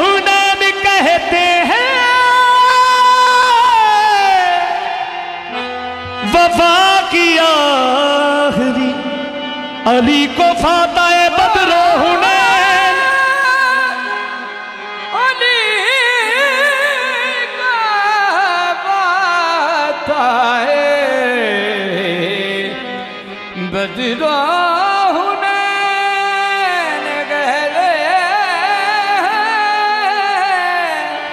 हुनैन कहते हैं वफा की आखिरी अली को फाताए बदरो हुनैन अली का फाताए बदरो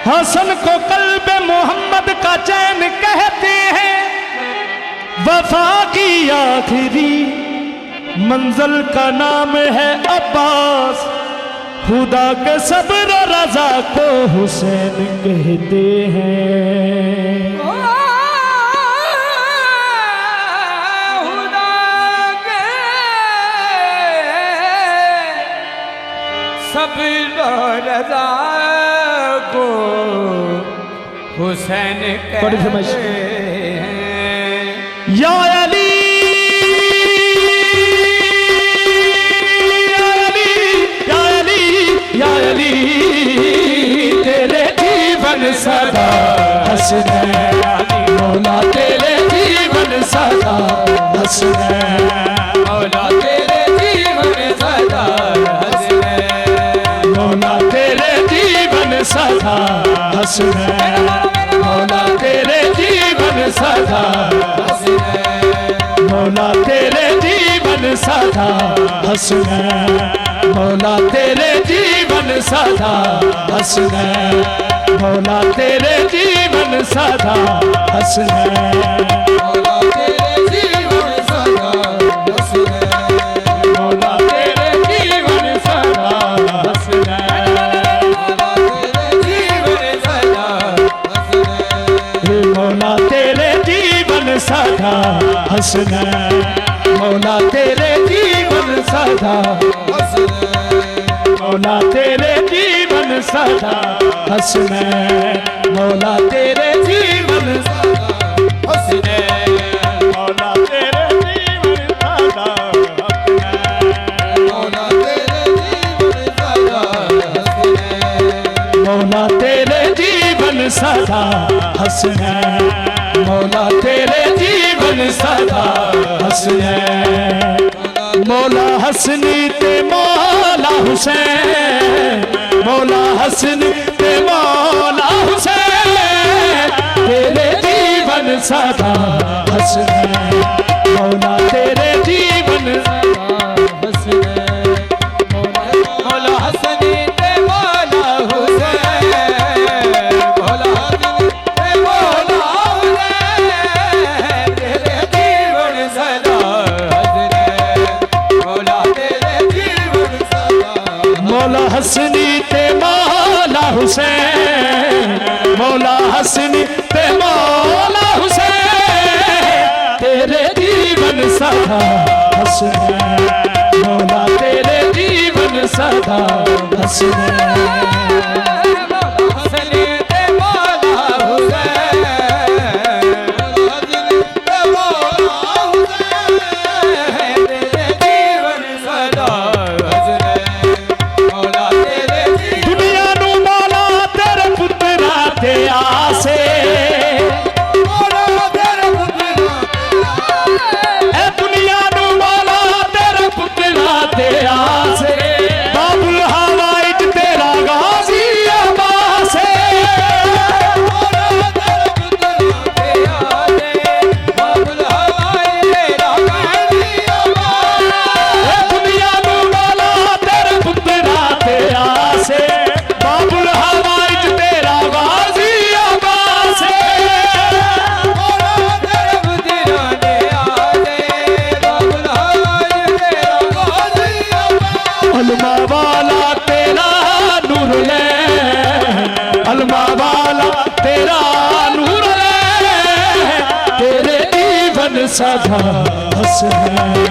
हसन को कल्बे मोहम्मद का चैन कहते हैं वफा की आखिरी मंजिल का नाम है अब्बास खुदा के सब्र और रजा को हुसैन कहते हैं खुदा के सब्र और रजा को हुसैन कहते हैं या अली या अली या अली या अली तेरे जीवन सदा हसनैन मौला तेरे जीवन सदा हसनैन मौला तेरे जीवन सदा हसनैन मौला तेरे जीवन सदा हसनैन मौला तेरे जीवन सदा मौला तेरे जीवन सदा हसनैन मौला तेरे जीवन सदा हसनैन मौला तेरे जीवन सदा हसनैन मौला तेरे जीवन सदा हसनैन मौला तेरे जीवन सदा हसनैन मौला तेरे जीवन सदा हसनैन मौला तेरे जीवन सदा मौला तेरे जीवन सदा हसनैन मौला तेरे जीवन सदा हसनैन मौला तेरे जीवन सदा हसनैन मौला तेरे जीवन सदा हसनैन मौला तेरे जीवन सदा हसनैन मौला हसनी ते मौला हुसैन मौला हसनी ते मौला हुसैन तेरे जीवन सदा हसनैन मौला तेरे जीवन सदा हसनैन मौला हसनी ते मौला हुसैन मौला हसनी ते मौला हुसैन तेरे जीवन सदा हसनैन मौला तेरे जीवन सदा मौला हसनी ते मौला हुसैन मौला हसनी ते मौला हुसैन तेरे जीवन सदा हसनैन मौला तेरे जीवन सदा हसनैन सदा हसनैन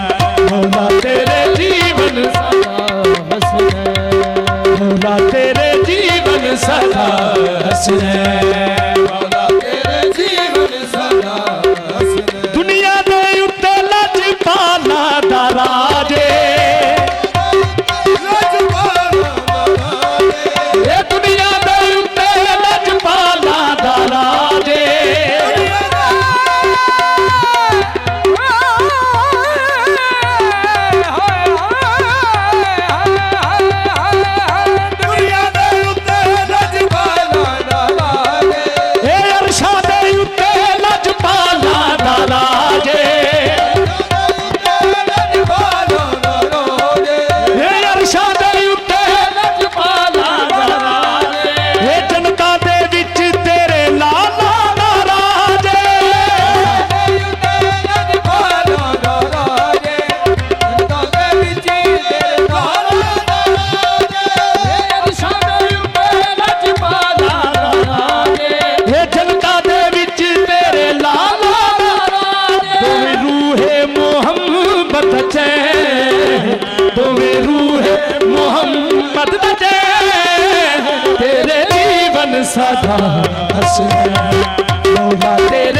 मौला तेरे जीवन सदा हसनैन मौला तेरे जीवन सदा हसनैन मौला तेरे जीवन सदा हसनैन दुनिया दे उत्ते लज पाला दराजे दुनिया मोहम्मद बचे तेरे जीवन सदा हंसना मौला तेरे